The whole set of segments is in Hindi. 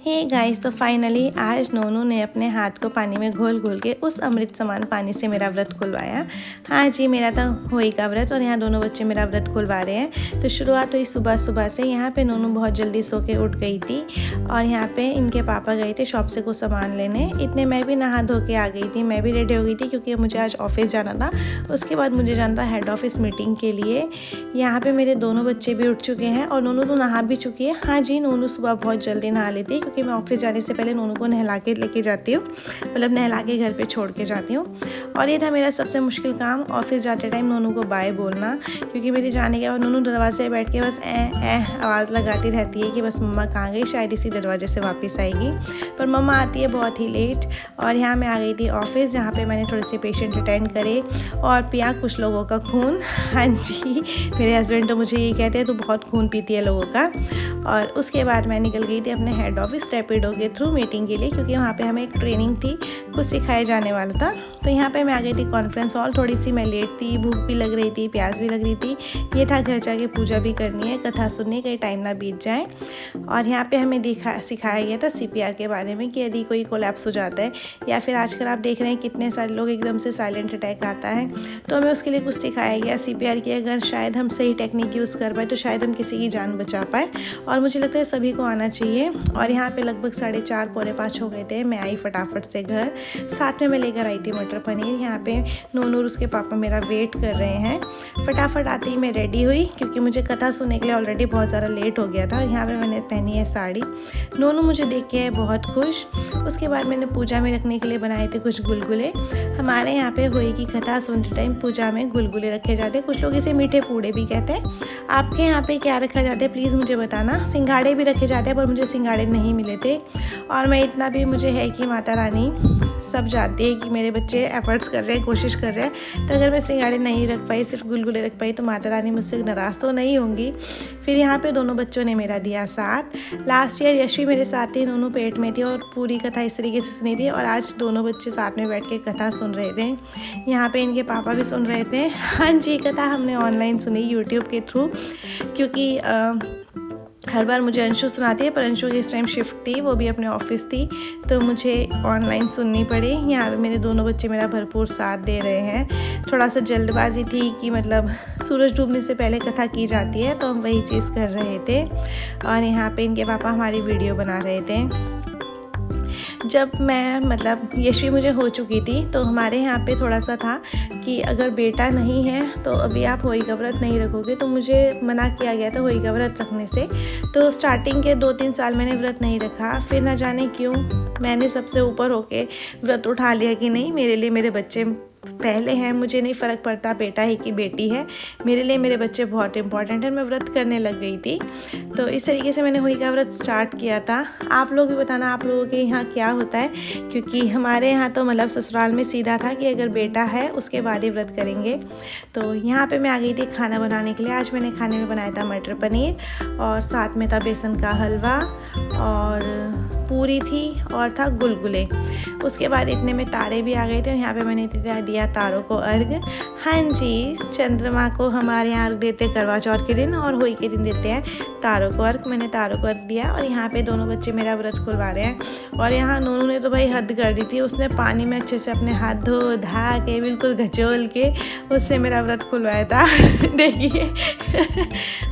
हे गाइस, तो फाइनली आज नोनू ने अपने हाथ को पानी में घोल घोल के उस अमृत समान पानी से मेरा व्रत खुलवाया। हाँ जी, मेरा था होई का व्रत और यहाँ दोनों बच्चे मेरा व्रत खुलवा रहे हैं। तो शुरुआत हुई सुबह सुबह से। यहाँ पे नोनू बहुत जल्दी सो के उठ गई थी और यहाँ पे इनके पापा गए थे शॉप से कुछ सामान लेने। इतने मैं भी नहा धो के आ गई थी, मैं भी रेडी हो गई थी क्योंकि मुझे आज ऑफिस जाना था। उसके बाद मुझे जाना था हेड ऑफिस मीटिंग के लिए। यहाँ पे मेरे दोनों बच्चे भी उठ चुके हैं और नोनू तो नहा भी चुकी है। हाँ जी, नोनू सुबह बहुत जल्दी नहा लेती है क्योंकि मैं ऑफिस जाने से पहले नोनू को नहला के लेके जाती हूँ, मतलब नहला के घर पे छोड़ के जाती हूँ। और ये था मेरा सबसे मुश्किल काम, ऑफिस जाते टाइम नोनू को बाय बोलना, क्योंकि मेरे जाने के बाद नोनू दरवाजे पे बैठ के बस आवाज़ लगाती रहती है कि बस मम्मा कहाँ गई, शायद इसी दरवाजे से वापस आएगी। पर मम्मा आती है बहुत ही लेट। और यहाँ मैं आ गई थी ऑफिस, जहाँ पे मैंने थोड़े से पेशेंट अटेंड करे और पिया कुछ लोगों का खून। हाँ जी, मेरे हस्बैंड तो मुझे ये कहते हैं तू बहुत खून पीती है लोगों का। और उसके बाद मैं निकल गई थी अपने हेड ऑफिस रैपिडो के थ्रू मीटिंग के लिए, क्योंकि वहाँ पे हमें एक ट्रेनिंग थी, कुछ सिखाया जाने वाला था। तो यहाँ पे मैं आ गई थी कॉन्फ्रेंस हॉल। थोड़ी सी मैं लेट थी, भूख भी लग रही थी, प्यास भी लग रही थी। ये था घर जाके पूजा भी करनी है, कथा सुननी, कहीं टाइम ना बीत जाए। और यहाँ पे हमें सिखाया गया था CPR के बारे में कि यदि कोई कोलैप्स हो जाता है या फिर आजकल आप देख रहे हैं कितने सारे लोग एकदम से साइलेंट अटैक आता है, तो हमें उसके लिए कुछ सिखाया गया CPR की। अगर शायद हम सही टेक्निक यूज़ कर पाए तो शायद हम किसी की जान बचा पाए, और मुझे लगता है सभी को आना चाहिए। और यहाँ पे लगभग 4:30 पौने 5 हो गए थे। मैं आई फटाफट से घर, साथ में मैं लेकर आई थी मटर पनीर। यहाँ पे नोनू और उसके पापा मेरा वेट कर रहे हैं। फटाफट आते ही मैं रेडी हुई क्योंकि मुझे कथा सुनने के लिए ऑलरेडी बहुत ज़्यादा लेट हो गया था। यहाँ पे मैंने पहनी है साड़ी। नोनू मुझे देख के है बहुत खुश। उसके बाद मैंने पूजा में रखने के लिए बनाए थे कुछ गुलगुले। हमारे यहाँ पे होई की कथा सुनते टाइम पूजा में गुलगुले रखे जाते हैं, कुछ लोग इसे मीठे पूड़े भी कहते हैं। आपके यहाँ पे क्या रखा जाता है प्लीज़ मुझे बताना। सिंघाड़े भी रखे जाते हैं पर मुझे सिंघाड़े नहीं मिले थे। और मैं इतना भी मुझे है कि माता रानी सब जानती है कि मेरे बच्चे एफर्ट्स कर रहे हैं, कोशिश कर रहे हैं। तो अगर मैं सिंघाड़े नहीं रख पाई, सिर्फ गुलगुले रख पाई, तो माता रानी मुझसे नाराज़ तो नहीं होंगी। फिर यहाँ पे दोनों बच्चों ने मेरा दिया साथ। लास्ट ईयर यशवी मेरे साथ थी, दोनों पेट में थी और पूरी कथा इस तरीके से सुनी थी। और आज दोनों बच्चे साथ में बैठ के कथा सुन रहे थे। यहाँ पे इनके पापा भी सुन रहे थे। हाँ जी, कथा हमने ऑनलाइन सुनी यूट्यूब के थ्रू, क्योंकि हर बार मुझे अंशु सुनाती है, पर अंशु की इस टाइम शिफ्ट थी, वो भी अपने ऑफिस थी, तो मुझे ऑनलाइन सुननी पड़ी। यहाँ पे मेरे दोनों बच्चे मेरा भरपूर साथ दे रहे हैं। थोड़ा सा जल्दबाजी थी कि मतलब सूरज डूबने से पहले कथा की जाती है, तो हम वही चीज़ कर रहे थे। और यहाँ पे इनके पापा हमारी वीडियो बना रहे थे। जब मैं मतलब यशवी मुझे हो चुकी थी, तो हमारे यहाँ पे थोड़ा सा था कि अगर बेटा नहीं है तो अभी आप होई का व्रत नहीं रखोगे, तो मुझे मना किया गया था होई का व्रत रखने से। तो स्टार्टिंग के 2-3 साल मैंने व्रत नहीं रखा। फिर ना जाने क्यों मैंने सबसे ऊपर होके व्रत उठा लिया कि नहीं, मेरे लिए मेरे बच्चे पहले हैं, मुझे नहीं फ़र्क पड़ता बेटा है कि बेटी है, मेरे लिए मेरे बच्चे बहुत इंपॉर्टेंट है। मैं व्रत करने लग गई थी। तो इस तरीके से मैंने होई का व्रत स्टार्ट किया था। आप लोग भी बताना आप लोगों के यहाँ क्या होता है, क्योंकि हमारे यहाँ तो मतलब ससुराल में सीधा था कि अगर बेटा है उसके बाद ही व्रत करेंगे। तो यहाँ पे मैं आ गई थी खाना बनाने के लिए। आज मैंने खाने में बनाया था मटर पनीर और साथ में था बेसन का हलवा और पूरी थी और था गुलगुले। उसके बाद इतने में तारे भी आ गए थे। यहाँ पे मैंने दिया तारों को अर्घ। हाँ जी, चंद्रमा को हमारे यहाँ अर्घ देते करवा चौथ के दिन और होली के दिन देते हैं तारों को अर्घ। मैंने तारों को अर्घ दिया और यहाँ पे दोनों बच्चे मेरा व्रत खुलवा रहे हैं। और यहाँ नोनू ने तो भाई हद कर दी थी, उसने पानी में अच्छे से अपने हाथ धो धा के बिल्कुल घचोल के उससे मेरा व्रत खुलवाया था। देखिए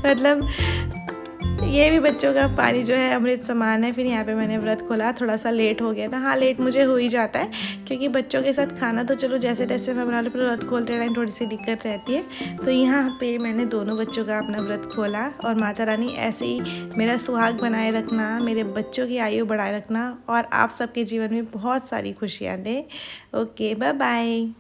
मतलब ये भी बच्चों का पानी जो है अमृत समान है। फिर यहाँ पे मैंने व्रत खोला, थोड़ा सा लेट हो गया था। हाँ, लेट मुझे हो ही जाता है क्योंकि बच्चों के साथ खाना तो चलो जैसे तैसे मैं बना लूँ, पर व्रत खोलते टाइम थोड़ी सी दिक्कत रहती है। तो यहाँ पे मैंने दोनों बच्चों का अपना व्रत खोला और माता रानी ऐसे ही मेरा सुहाग बनाए रखना, मेरे बच्चों की आयु बढ़ाए रखना और आप सबके जीवन में बहुत सारी खुशियाँ दे। Okay, bye bye.